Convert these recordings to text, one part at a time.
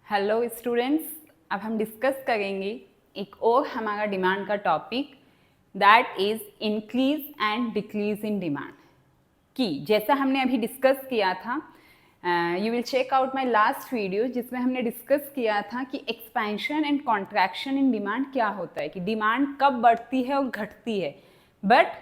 Hello students, अब हम discuss करेंगे एक और हमारा डिमांड का topic that is increase and decrease in demand की जैसा हमने अभी डिस्कस किया था। You will check out my last video जिसमें हमने डिस्कस किया था कि expansion and contraction in demand क्या होता है, कि डिमांड कब बढ़ती है और घटती है, बट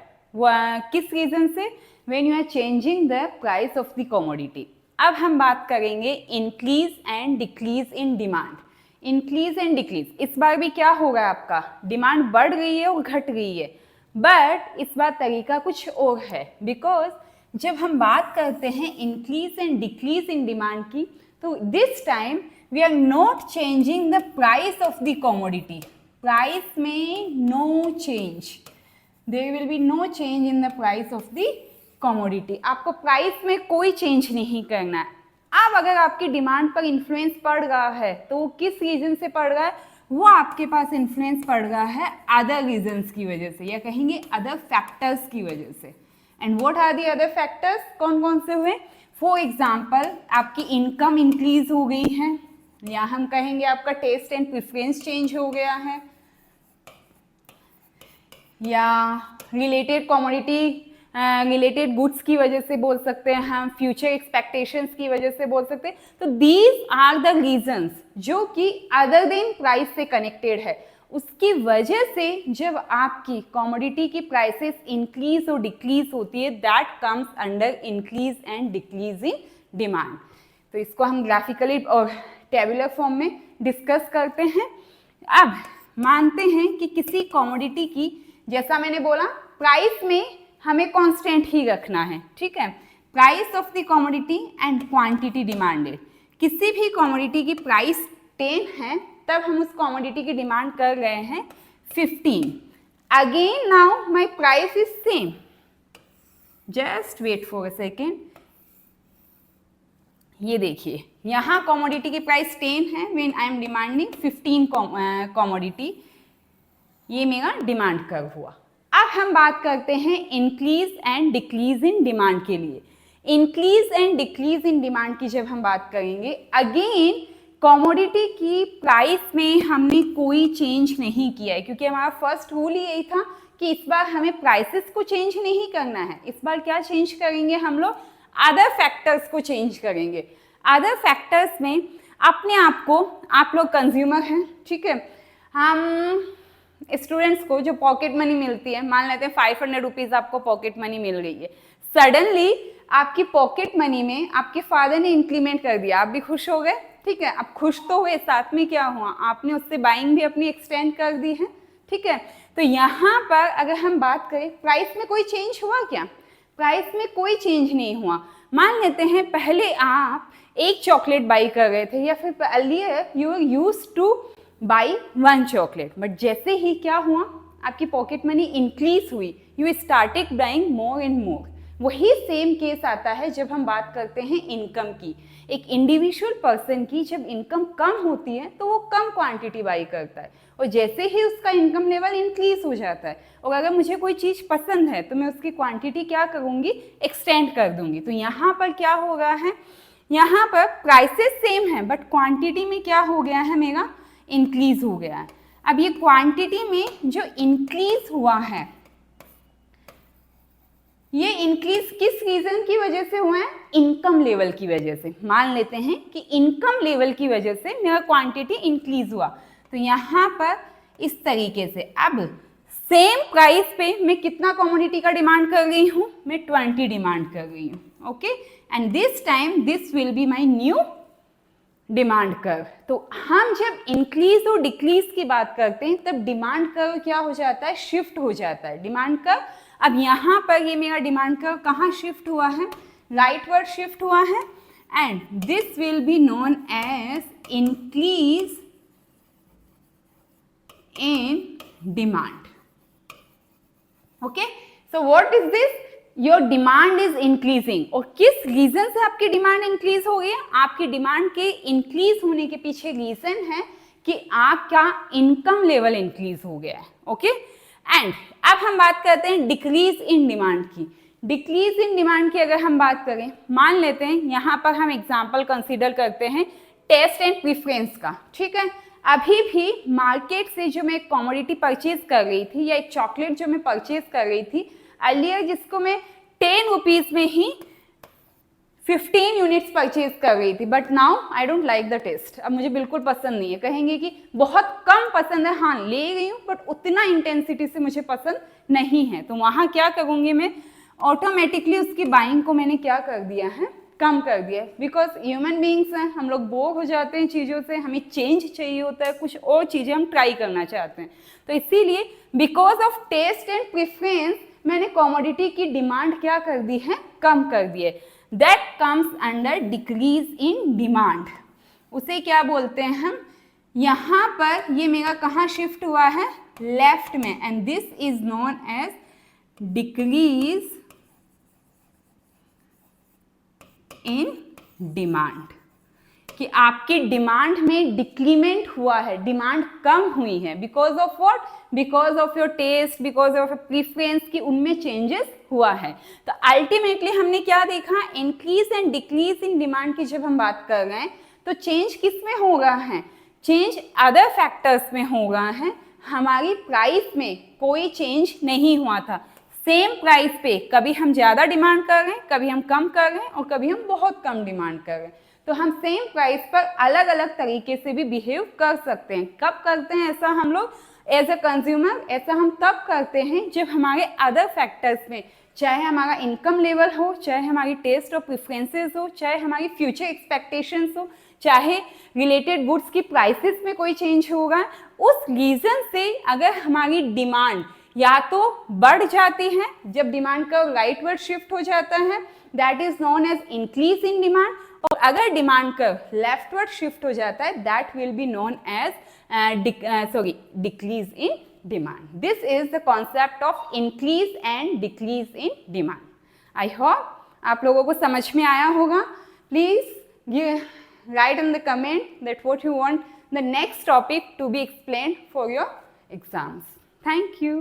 किस रीज़न से, when you are changing the price of the commodity. अब हम बात करेंगे increase and decrease in demand. Increase and decrease, इस बार भी क्या होगा, आपका डिमांड बढ़ रही है और घट रही है, बट इस बार तरीका कुछ और है। बिकॉज जब हम बात करते हैं increase and decrease in demand की, तो this time we are not changing the price of the commodity. Price में no change, there will be no change in the price of the commodity. आपको price में कोई change नहीं करना है। अब अगर आपकी डिमांड पर इन्फ्लुएंस पड़ रहा है तो वो किस रीजन से पड़ रहा है, वो आपके पास इन्फ्लुएंस पड़ रहा है अदर रीजन्स की वजह से, या कहेंगे अदर फैक्टर्स की वजह से। And what are the other factors, कौन कौन से हुए? फॉर एग्जाम्पल, आपकी इनकम इंक्रीज हो गई है, या हम कहेंगे आपका टेस्ट एंड प्रेफरेंस चेंज हो गया है, या रिलेटेड कमोडिटी रिलेटेड गुड्स की वजह से बोल सकते हैं हम, फ्यूचर एक्सपेक्टेशंस की वजह से बोल सकते हैं। तो दीज आर द रीजंस जो कि अदर देन प्राइस से कनेक्टेड है। उसकी वजह से जब आपकी कमोडिटी की प्राइसेस इंक्रीज और डिक्रीज होती है, that comes under increase and decrease in demand. तो इसको हम ग्राफिकली और टेबुलर फॉर्म में डिस्कस करते हैं। अब मानते हैं कि किसी कमोडिटी की, जैसा मैंने बोला, प्राइस में हमें कांस्टेंट ही रखना है, ठीक है। Price of the commodity and quantity demanded. किसी भी कमोडिटी की प्राइस 10 है, तब हम उस कमोडिटी की डिमांड कर रहे हैं 15। Again now my price is same, just wait for a second. ये देखिए, यहाँ कमोडिटी की प्राइस 10 है, when I am demanding 15 commodity, ये मेरा डिमांड कर्व हुआ। अब हम बात करते हैं increase and decrease in demand के लिए। Increase and decrease in demand की जब हम बात करेंगे, अगेन कमोडिटी की प्राइस में हमने कोई चेंज नहीं किया है, क्योंकि हमारा फर्स्ट रूल ही यही था कि इस बार हमें प्राइसेस को चेंज नहीं करना है। इस बार क्या चेंज करेंगे हम लोग? अदर फैक्टर्स को चेंज करेंगे। अदर फैक्टर्स में अपने आप को, आप लोग कंज्यूमर हैं, ठीक है, हम स्टूडेंट्स को जो पॉकेट मनी मिलती है, मान लेते हैं 500 रुपीज़ आपको पॉकेट मनी मिल रही है, सडनली आपकी पॉकेट मनी में आपके फादर ने इंक्रीमेंट कर दिया, आप भी खुश हो गए, ठीक है। अब खुश तो हुए, साथ में क्या हुआ, आपने उससे बाइंग भी अपनी एक्सटेंड कर दी है, ठीक है। तो यहाँ पर अगर हम बात करें, प्राइस में कोई चेंज हुआ क्या? प्राइस में कोई चेंज नहीं हुआ। मान लेते हैं पहले आप एक चॉकलेट बाई कर रहे थे, या फिर earlier you are used to buy 1 chocolate, but जैसे ही क्या हुआ, आपकी पॉकेट मनी इंक्रीज हुई, you started buying more and more. वही सेम केस आता है जब हम बात करते हैं इनकम की। एक इंडिविजुअल पर्सन की जब इनकम कम होती है तो वो कम क्वांटिटी बाई करता है, और जैसे ही उसका इनकम लेवल इंक्रीज हो जाता है, और अगर मुझे कोई चीज़ पसंद है तो मैं उसकी क्वांटिटी क्या करूँगी, एक्सटेंड कर दूंगी। तो यहाँ पर क्या हो रहा है, यहाँ पर प्राइसेस सेम है, बट क्वांटिटी में क्या हो गया है, मेरा इंक्रीज हो गया है। अब ये क्वांटिटी में जो इंक्रीज हुआ है, ये इंक्रीज किस रीजन की वजह से हुआ है? इनकम लेवल की वजह से। मान लेते हैं कि इनकम लेवल की वजह से मेरा क्वांटिटी इंक्रीज हुआ, तो यहाँ पर इस तरीके से अब सेम प्राइस पे मैं कितना कमोडिटी का डिमांड कर रही हूँ? मैं 20 डिमांड कर रही हूँ, okay. And this time this will be my new demand curve. तो हम जब इंक्रीज और डिक्रीज की बात करते हैं, तब डिमांड कर्व क्या हो जाता है? शिफ्ट हो जाता है डिमांड कर्व। अब यहाँ पर ये मेरा डिमांड कर्व कहाँ शिफ्ट हुआ है? राइटवर्ड शिफ्ट हुआ है, and this will be known as increase in demand, okay. So what is this? Your demand is increasing. और किस रीजन से आपकी डिमांड इंक्रीज हो गई है? आपकी डिमांड के इंक्रीज होने के पीछे रीजन है कि आपका इनकम लेवल इंक्रीज हो गया है, ओके। एंड अब हम बात करते हैं डिक्रीज इन डिमांड की। डिक्रीज इन डिमांड की अगर हम बात करें, मान लेते हैं यहाँ पर हम एग्जाम्पल कंसिडर करते हैं टेस्ट एंड प्रेफरेंस का, ठीक है। अभी भी मार्केट से जो मैं एक कॉमोडिटी परचेज कर रही थी या एक चॉकलेट जो मैं परचेज कर रही थी अर्लियर, जिसको मैं 10 रुपीज में ही 15 यूनिट्स परचेज कर रही थी, but now I don't like the taste. अब मुझे बिल्कुल पसंद नहीं है। कहेंगे कि बहुत कम पसंद है, हाँ ले रही हूँ बट उतना इंटेंसिटी से मुझे पसंद नहीं है। तो वहाँ क्या करूँगी मैं, ऑटोमेटिकली उसकी बाइंग को मैंने क्या कर दिया है, कम कर दिया है। बिकॉज ह्यूमन बींग्स हैं, हम लोग बोर हो जाते हैं चीज़ों से, हमें चेंज चाहिए होता है, कुछ और चीज़ें हम ट्राई करना चाहते हैं। तो इसीलिए because of taste and preference मैंने कॉमोडिटी की डिमांड क्या कर दी है, कम कर दी है। That comes under decrease in demand. उसे क्या बोलते हैं हम, यहाँ पर ये मेरा कहाँ शिफ्ट हुआ है, लेफ्ट में, and this is known as decrease in demand. कि आपकी डिमांड में डिक्रीमेंट हुआ है, डिमांड कम हुई है, because of what, because of your taste, because of preference, की उनमें चेंजेस हुआ है। तो अल्टीमेटली हमने क्या देखा, increase and decrease in demand की जब हम बात कर रहे हैं तो चेंज किस में हो रहा है, चेंज अदर फैक्टर्स में हो रहा है। हमारी प्राइस में कोई चेंज नहीं हुआ था। सेम प्राइस पे कभी हम ज़्यादा डिमांड कर रहे हैं, कभी हम कम कर रहे हैं और कभी हम बहुत कम डिमांड कर रहे हैं। तो हम सेम प्राइस पर अलग अलग तरीके से भी बिहेव कर सकते हैं। कब करते हैं ऐसा हम लोग एज अ कंज्यूमर, ऐसा हम तब करते हैं जब हमारे अदर फैक्टर्स में, चाहे हमारा इनकम लेवल हो, चाहे हमारी टेस्ट और प्रेफरेंसेस हो, चाहे हमारी फ्यूचर एक्सपेक्टेशंस हो, चाहे रिलेटेड गुड्स की प्राइसेस में कोई चेंज होगा, उस रीज़न से अगर हमारी डिमांड या तो बढ़ जाती है, जब डिमांड का राइटवर्ड शिफ्ट हो जाता है, that is known as increase in demand, और अगर डिमांड कर्व लेफ्टवर्ड शिफ्ट हो जाता है, that will be known as decrease in demand. This is the concept of increase and decrease in demand. I hope आप लोगों को समझ में आया होगा. Please write in the comment that what you want the next topic to be explained for your exams. Thank you.